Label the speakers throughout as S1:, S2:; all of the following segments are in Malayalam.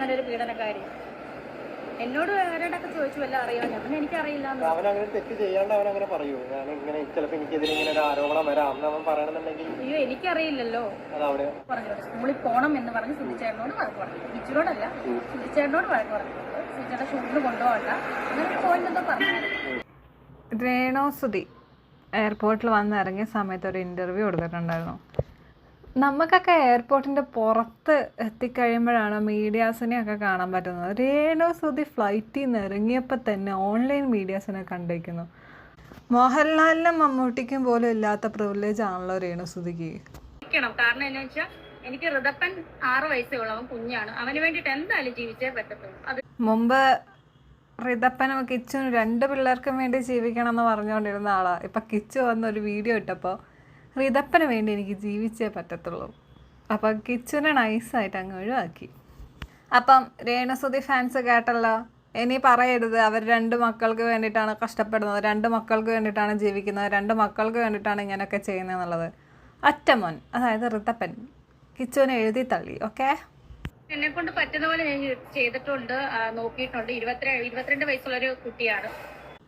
S1: അങ്ങനെ ഒരു പീഡനക്കാരി? എന്നോട് ആരോടൊക്കെ ചോദിച്ചു വല്ല അറിയോ? ഞാൻ എനിക്കറിയില്ല.
S2: അവനങ്ങനെ തെറ്റ് ചെയ്യാണ്ട് അവനങ്ങനെ പറയൂ, ഞാൻ ഇങ്ങനെ ചിലപ്പോൾ എനിക്കെതിരെ ഇങ്ങനെ ഒരു ആരോപണം വരാം എന്ന് അവൻ പറയണമെന്നുണ്ടെങ്കിൽ?
S1: അയ്യോ, എനിക്കറിയില്ലല്ലോ.
S2: അതവിടെ
S1: പറഞ്ഞു സ്കൂളിൽ പോകണം എന്ന് പറഞ്ഞ് സുധിച്ചേട്ടനോട് വഴക്ക് പറഞ്ഞു. ടീച്ചറോടല്ല, സുധിച്ചേട്ടനോട് വഴക്ക് പറഞ്ഞു. സുധിച്ചേട്ടൻ ഷൂട്ടിന് കൊണ്ടുപോകണ്ട അങ്ങനെ പോയിട്ടെന്തോ പറഞ്ഞു.
S3: രേണു സുധി എയർപോർട്ടിൽ വന്ന് ഇറങ്ങിയ സമയത്ത് ഒരു ഇൻ്റർവ്യൂ കൊടുത്തിട്ടുണ്ടായിരുന്നു. നമുക്കൊക്കെ എയർപോർട്ടിൻ്റെ പുറത്ത് എത്തിക്കഴിയുമ്പോഴാണ് മീഡിയാസിനെയൊക്കെ കാണാൻ പറ്റുന്നത്. രേണു സുധി ഫ്ലൈറ്റിൽ നിന്ന് ഇറങ്ങിയപ്പോൾ തന്നെ ഓൺലൈൻ മീഡിയാസിനെ കണ്ടിരിക്കുന്നു. മോഹൻലാലിനും മമ്മൂട്ടിക്കും പോലും ഇല്ലാത്ത പ്രിവിലേജ് ആണല്ലോ രേണു സുധിക്ക്.
S1: കാരണം എന്താ വെച്ചാൽ എനിക്ക് ഋതപ്പൻ 6 വയസ്സേ ഉള്ളൂ, അവൻ കുഞ്ഞാണ്. അവന് വേണ്ടിയിട്ട് എന്തായാലും ജീവിച്ചേ പറ്റത്തുള്ളൂ. അത്
S3: മുമ്പ് ഋതപ്പനും കിച്ചുനും 2 പിള്ളേർക്കും വേണ്ടി ജീവിക്കണം എന്ന് പറഞ്ഞുകൊണ്ടിരുന്ന ആളാണ്. ഇപ്പം കിച്ചു വന്നൊരു വീഡിയോ ഇട്ടപ്പോൾ ഋതപ്പന് വേണ്ടി എനിക്ക് ജീവിച്ചേ പറ്റത്തുള്ളൂ. അപ്പം കിച്ചുനെ നൈസായിട്ട് അങ്ങ് ഒഴിവാക്കി. അപ്പം രേണുസുധി ഫാൻസ് കേട്ടല്ലോ, ഇനി പറയരുത് അവർ 2 മക്കൾക്ക് വേണ്ടിയിട്ടാണ് കഷ്ടപ്പെടുന്നത്, 2 മക്കൾക്ക് വേണ്ടിയിട്ടാണ് ജീവിക്കുന്നത്, 2 മക്കൾക്ക് വേണ്ടിയിട്ടാണ് ഇങ്ങനെയൊക്കെ ചെയ്യുന്നതെന്നുള്ളത്. ഒറ്റമോൻ, അതായത് ഋതപ്പൻ കിച്ചുവിനെ എഴുതി തള്ളി. ഓക്കെ,
S1: എന്നെ കൊണ്ട് പറ്റുന്ന പോലെ ഞാൻ ചെയ്തിട്ടുണ്ട്, നോക്കിയിട്ടുണ്ട്. 22 വയസ്സുള്ളൊരു കുട്ടിയാണ്.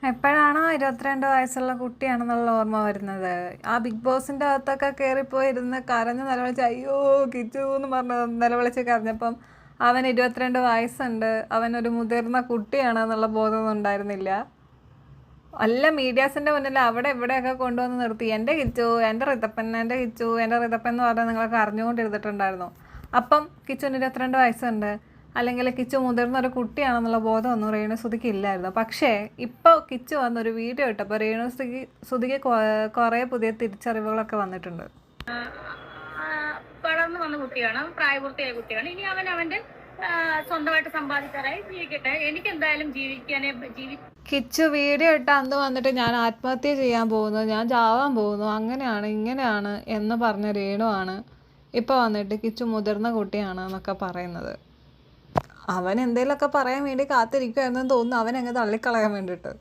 S3: എപ്പോഴാണോ 22 വയസ്സുള്ള കുട്ടിയാണെന്നുള്ള ഓർമ്മ വരുന്നത്? ആ ബിഗ് ബോസിൻ്റെ അകത്തൊക്കെ കയറിപ്പോയിരുന്ന് കരഞ്ഞ് നിലവിളിച്ച് അയ്യോ കിച്ചു എന്ന് പറഞ്ഞ് നിലവിളിച്ച് കരഞ്ഞപ്പം അവൻ 22 വയസ്സുണ്ട്, അവനൊരു മുതിർന്ന കുട്ടിയാണെന്നുള്ള ബോധമൊന്നും ഉണ്ടായിരുന്നില്ല. അല്ല, മീഡിയാസിൻ്റെ മുന്നിൽ അവിടെ ഇവിടെയൊക്കെ കൊണ്ടുവന്ന് നിർത്തി എൻ്റെ കിച്ചു, എൻ്റെ ഋതപ്പൻ, എൻ്റെ കിച്ചു, എൻ്റെ ഋതപ്പൻ എന്ന് പറഞ്ഞാൽ നിങ്ങളൊക്കെ അറിഞ്ഞുകൊണ്ടിരുന്നിട്ടുണ്ടായിരുന്നു. അപ്പം കിച്ചുവിന് 22 വയസ്സുണ്ട്, അല്ലെങ്കിൽ കിച്ചു മുതിർന്നൊരു കുട്ടിയാണെന്നുള്ള ബോധമൊന്നും രേണുസുധിക്ക് ഇല്ലായിരുന്നു. പക്ഷേ ഇപ്പോൾ കിച്ചു വന്നൊരു വീഡിയോ ഇട്ടപ്പോൾ രേണുസുധിക്ക് കുറേ പുതിയ തിരിച്ചറിവുകളൊക്കെ വന്നിട്ടുണ്ട്.
S1: വളർന്നു വന്ന കുട്ടിയാണ്, പ്രായപൂർത്തിയായ കുട്ടിയാണ്. ഇനി അവന്റെ സ്വന്തമായിട്ട് സമ്പാദിക്കാറായി ജീവിക്കട്ടെ. എനിക്ക് എന്തായാലും
S3: കിച്ചു വീഡിയോ ഇട്ട അന്ന് വന്നിട്ട് ഞാൻ ആത്മഹത്യ ചെയ്യാൻ പോകുന്നു, ഞാൻ ചാവാൻ പോകുന്നു, അങ്ങനെയാണ് ഇങ്ങനെയാണ് എന്ന് പറഞ്ഞ രേണു ആണ് ഇപ്പോൾ വന്നിട്ട് കിച്ചു മുതിർന്ന കുട്ടിയാണ് എന്നൊക്കെ പറയുന്നത്. അവൻ എന്തെങ്കിലുമൊക്കെ പറയാൻ വേണ്ടി കാത്തിരിക്കുമായിരുന്നെന്ന് തോന്നുന്നു, അവൻ അങ്ങ് തള്ളിക്കളയാൻ വേണ്ടിയിട്ട്.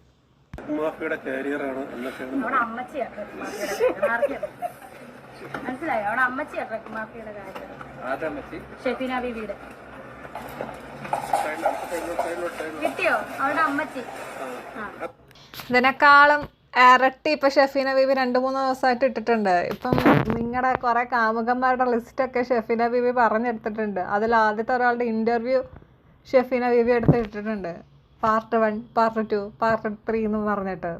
S1: മനസ്സിലായോ? അവിടെ അമ്മച്ചിയാണ് മാഫിയുടെ കാര്യം. ഷെഫീന ബീവിയുടെ കിട്ടിയോ? അവിടെ അമ്മച്ചി.
S3: ഇതിനേക്കാളും ഇരട്ടി ഇപ്പം ഷെഫീന ബീബി 2-3 ദിവസമായിട്ട് ഇട്ടിട്ടുണ്ട്. ഇപ്പം നിങ്ങളുടെ കുറേ കാമുകന്മാരുടെ ലിസ്റ്റൊക്കെ ഷെഫീന ബീബി പറഞ്ഞെടുത്തിട്ടുണ്ട്. അതിൽ ആദ്യത്തെ ഒരാളുടെ ഇൻ്റർവ്യൂ ഷെഫീന ബീബി എടുത്ത് ഇട്ടിട്ടുണ്ട്. പാർട്ട് 1, പാർട്ട് 2, പാർട്ട് 3 എന്ന് പറഞ്ഞിട്ട്.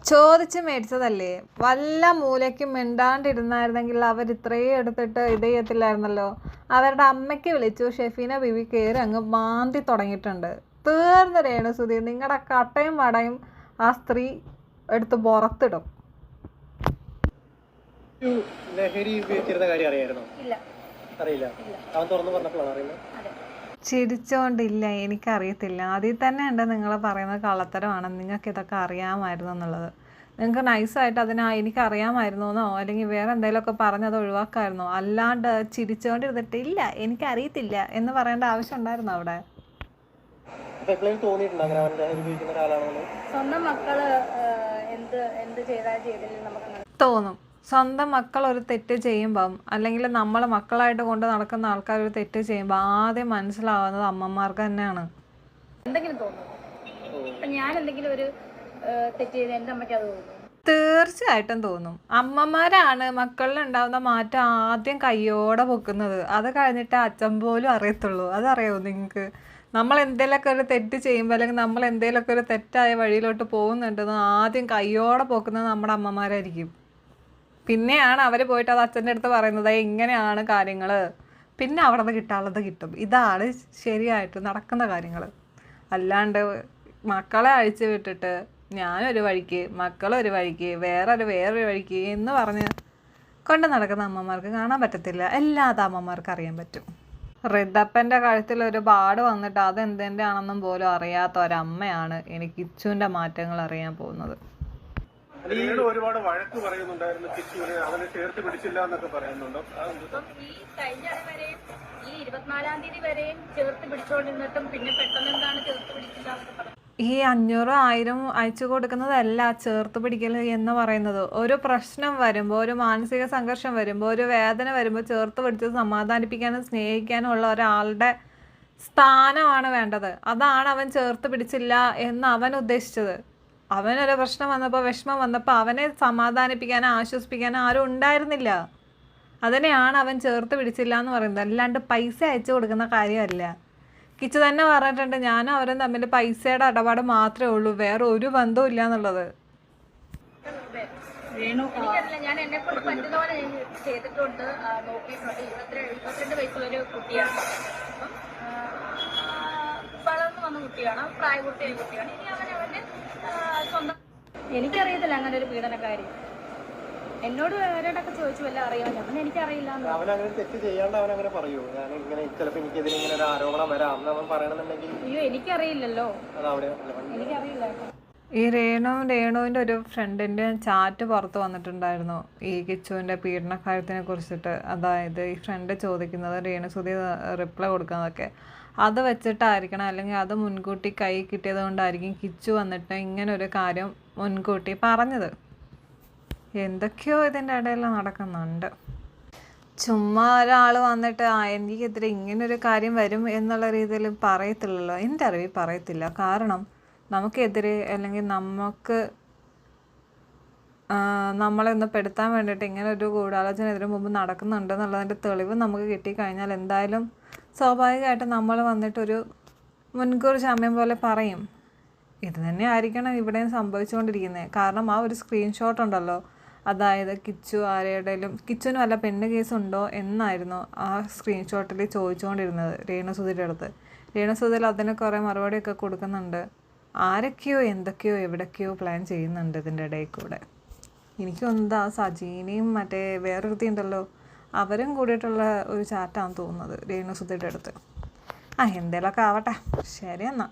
S3: ചോദിച്ച് മേടിച്ചതല്ലേ, വല്ല മൂലയ്ക്കും മിണ്ടാണ്ടിരുന്നായിരുന്നെങ്കിൽ അവർ ഇത്രയും എടുത്തിട്ട് ഇത് ചെയ്യത്തില്ലായിരുന്നല്ലോ. അവരുടെ അമ്മയ്ക്ക് വിളിച്ചു, ഷെഫീന ബീബി കയറി അങ്ങ് മാന്തി തുടങ്ങിയിട്ടുണ്ട്. തീർന്ന രേണുസുധി, നിങ്ങളുടെ കട്ടയും വടയും ആ സ്ത്രീ എടുത്ത് പുറത്തിടും. ചിരിച്ചോണ്ടില്ല, എനിക്കറിയത്തില്ല. ആദ്യം തന്നെ ഉണ്ട് നിങ്ങൾ പറയുന്നത് കള്ളത്തരമാണ്, നിങ്ങൾക്ക് ഇതൊക്കെ അറിയാമായിരുന്നു എന്നുള്ളത്. നിങ്ങൾക്ക് നൈസായിട്ട് എനിക്കറിയാമായിരുന്നു എന്നോ അല്ലെങ്കിൽ വേറെ എന്തെങ്കിലുമൊക്കെ പറഞ്ഞത് ഒഴിവാക്കായിരുന്നോ? അല്ലാണ്ട് ചിരിച്ചോണ്ടിരുന്നിട്ട് ഇല്ല എനിക്കറിയത്തില്ല എന്ന് പറയേണ്ട ആവശ്യം ഉണ്ടായിരുന്നു അവിടെ?
S1: സ്വന്തം മക്കള് എന്ത് ചെയ്തില്ല നമുക്ക്
S3: തോന്നും. സ്വന്തം മക്കൾ ഒരു തെറ്റ് ചെയ്യുമ്പം, അല്ലെങ്കിൽ നമ്മൾ മക്കളായിട്ട് കൊണ്ട് നടക്കുന്ന ആൾക്കാർ ഒരു തെറ്റ് ചെയ്യുമ്പോൾ ആദ്യം മനസ്സിലാവുന്നത് അമ്മമാർക്ക് തന്നെയാണ്.
S1: എന്തെങ്കിലും തോന്നുന്നു, ഞാൻ എന്തെങ്കിലും ഒരു തെറ്റ് ചെയ്ത് എൻ്റെ അമ്മയ്ക്ക് അത് തോന്നും.
S3: തീർച്ചയായിട്ടും തോന്നും. അമ്മമാരാണ് മക്കളിലുണ്ടാവുന്ന മാറ്റം ആദ്യം കയ്യോടെ പൊക്കുന്നത്. അത് കഴിഞ്ഞിട്ട് അച്ഛൻ പോലും അറിയത്തുള്ളൂ. അതറിയാമോ നിങ്ങൾക്ക്? നമ്മൾ എന്തെങ്കിലുമൊക്കെ ഒരു തെറ്റ് ചെയ്യുമ്പോൾ, അല്ലെങ്കിൽ നമ്മൾ എന്തെങ്കിലുമൊക്കെ ഒരു തെറ്റായ വഴിയിലോട്ട് പോകുന്നുണ്ടെന്ന് ആദ്യം കയ്യോടെ പൊക്കുന്നത് നമ്മുടെ അമ്മമാരായിരിക്കും. പിന്നെയാണ് അവർ പോയിട്ട് അത് അച്ഛൻ്റെ അടുത്ത് പറയുന്നത് ഇങ്ങനെയാണ് കാര്യങ്ങൾ, പിന്നെ അവിടെ നിന്ന് കിട്ടാനുള്ളത് കിട്ടും. ഇതാണ് ശരിയായിട്ട് നടക്കുന്ന കാര്യങ്ങൾ. അല്ലാണ്ട് മക്കളെ അഴിച്ചു വിട്ടിട്ട് ഞാനൊരു വഴിക്ക് മക്കളൊരു വഴിക്ക് വേറൊരു വഴിക്ക് എന്ന് പറഞ്ഞ് കൊണ്ട് നടക്കുന്ന അമ്മമാർക്ക് കാണാൻ പറ്റത്തില്ല. എല്ലാ അമ്മമാർക്ക് അറിയാൻ പറ്റും. ഋതപ്പൻ്റെ കഴുത്തിൽ ഒരു പാട് വന്നിട്ട് അതെന്തിൻ്റെ ആണെന്നും പോലും അറിയാത്ത ഒരമ്മയാണ് എനിക്ക് കിച്ചുവിൻ്റെ മാറ്റങ്ങൾ അറിയാൻ പോകുന്നത്.
S2: ഒരുപാട് വഴക്ക് പറയുന്നുണ്ടായിരുന്നു കിച്ചുവിനെ, അവനെ ചേർത്ത് പിടിച്ചില്ല എന്നൊക്കെ പറയുന്നുണ്ടോ?
S1: ഈ കഴിഞ്ഞ വരെയും ഈ 24-ാം തീയതി വരെയും ചേർത്ത് പിടിച്ചോണ്ടിരുന്നിട്ടും പിന്നെ പെട്ടെന്ന് എന്താണ് ചേർത്ത് പിടിച്ചില്ല എന്നൊക്കെ പറഞ്ഞു.
S3: ഈ 500-1000 അയച്ചു കൊടുക്കുന്നതല്ല ചേർത്ത് പിടിക്കൽ എന്ന് പറയുന്നത്. ഒരു പ്രശ്നം വരുമ്പോൾ, ഒരു മാനസിക സംഘർഷം വരുമ്പോൾ, ഒരു വേദന വരുമ്പോൾ ചേർത്ത് പിടിച്ച് സമാധാനിപ്പിക്കാനും സ്നേഹിക്കാനും ഉള്ള ഒരാളുടെ സ്ഥാനമാണ് വേണ്ടത്. അതാണ് അവൻ ചേർത്ത് പിടിച്ചില്ല എന്ന് അവൻ ഉദ്ദേശിച്ചത്. അവനൊരു പ്രശ്നം വന്നപ്പോൾ, വിഷമം വന്നപ്പോൾ അവനെ സമാധാനിപ്പിക്കാനോ ആശ്വസിപ്പിക്കാനോ ആരും ഉണ്ടായിരുന്നില്ല. അതിനെയാണ് അവൻ ചേർത്ത് പിടിച്ചില്ല എന്ന് പറയുന്നത്, അല്ലാണ്ട് പൈസ അയച്ചു കൊടുക്കുന്ന കാര്യമല്ല. കിച്ചു തന്നെ പറഞ്ഞിട്ടുണ്ട്, ഞാനും അവരും തമ്മിൽ പൈസയുടെ ഇടപാട് മാത്രമേ ഉള്ളൂ, വേറെ ഒരു ബന്ധവും ഇല്ല എന്നുള്ളത്.
S1: എനിക്കറിയില്ല, ഞാൻ എന്നെ കൊണ്ട് പറ്റുന്ന പോലെ ഞാൻ ചെയ്തിട്ടുണ്ട്, നോക്കിയിട്ടുണ്ട്. 22 വയസ്സുള്ളൊരു കുട്ടിയാണ്. അപ്പം വളർന്നു വന്ന കുട്ടിയാണ്, പ്രായപൂർത്തിയായ കുട്ടിയാണ്. ഇനി അവനവൻ്റെ സ്വന്തം, എനിക്കറിയത്തില്ല അങ്ങനെ ഒരു പീഡനക്കാരി. എന്നോട് അവരോടൊക്കെ ചോദിച്ചു വല്ല അറിയാമോ, ഞാൻ എനിക്കറിയില്ല.
S2: അവനങ്ങനെ തെറ്റ് ചെയ്യാണ്ട് അവനങ്ങനെ പറയൂ, ഞാൻ ഇങ്ങനെ ചിലപ്പോൾ എനിക്കെതിരെ ഇങ്ങനെ ഒരു ആരോപണം വരാം എന്ന് അവൻ പറയണമെന്നുണ്ടെങ്കിൽ?
S1: അയ്യോ, എനിക്കറിയില്ലല്ലോ,
S2: അതവിടെ
S1: എനിക്കറിയില്ല.
S3: ഈ രേണുവിൻ്റെ ഒരു ഫ്രണ്ടിൻ്റെ ചാറ്റ് പുറത്ത് വന്നിട്ടുണ്ടായിരുന്നു ഈ കിച്ചുവിൻ്റെ പീഡനക്കാര്യത്തിനെ കുറിച്ചിട്ട്. അതായത് ഈ ഫ്രണ്ട് ചോദിക്കുന്നത് രേണുസുതി റിപ്ലൈ കൊടുക്കുന്നതൊക്കെ അത് വെച്ചിട്ടായിരിക്കണം, അല്ലെങ്കിൽ അത് മുൻകൂട്ടി കൈ കിട്ടിയത് കൊണ്ടായിരിക്കും കിച്ചു വന്നിട്ട് ഇങ്ങനൊരു കാര്യം മുൻകൂട്ടി പറഞ്ഞത്. എന്തൊക്കെയോ ഇതിൻ്റെ ഇടയിൽ നടക്കുന്നുണ്ട്. ചുമ്മാ ഒരാൾ വന്നിട്ട് എനിക്കെതിരെ ഇങ്ങനൊരു കാര്യം വരും എന്നുള്ള രീതിയിൽ പറയത്തില്ലല്ലോ. എൻ്റെ അറിവിൽ പറയത്തില്ല. കാരണം നമുക്കെതിരെ അല്ലെങ്കിൽ നമ്മളെ ഒന്ന് പെടുത്താൻ വേണ്ടിയിട്ട് ഇങ്ങനെ ഒരു ഗൂഢാലോചന ഇതിനു മുമ്പ് നടക്കുന്നുണ്ട് എന്നുള്ളതിൻ്റെ തെളിവ് നമുക്ക് കിട്ടിക്കഴിഞ്ഞാൽ എന്തായാലും സ്വാഭാവികമായിട്ട് നമ്മൾ വന്നിട്ടൊരു മുൻകൂർ ജാമ്യം പോലെ പറയും. ഇത് തന്നെ ആയിരിക്കണം ഇവിടെയും സംഭവിച്ചുകൊണ്ടിരിക്കുന്നത്. കാരണം ആ ഒരു സ്ക്രീൻഷോട്ട് ഉണ്ടല്ലോ, അതായത് കിച്ചു ആരുടെയും, കിച്ചുവിന് വല്ല പെണ്ണ് കേസുണ്ടോ എന്നായിരുന്നു ആ സ്ക്രീൻഷോട്ടിൽ ചോദിച്ചുകൊണ്ടിരുന്നത് രേണുസുധിയുടെ അടുത്ത്. രേണുസുധിയിൽ അതിന് കുറേ മറുപടിയൊക്കെ കൊടുക്കുന്നുണ്ട്. ആരൊക്കെയോ എന്തൊക്കെയോ എവിടൊക്കെയോ പ്ലാൻ ചെയ്യുന്നുണ്ട് ഇതിൻ്റെ ഇടയിൽ കൂടെ. എനിക്ക് തോന്നുന്നത് ആ സജീനയും മറ്റേ വേറൊരുത്തി ഉണ്ടല്ലോ, അവരും കൂടിയിട്ടുള്ള ഒരു ചാറ്റാണെന്ന് തോന്നുന്നത് രേണുസുധിയുടെ അടുത്ത്. എന്തേലൊക്കെ ആവട്ടെ. ശരി എന്നാൽ.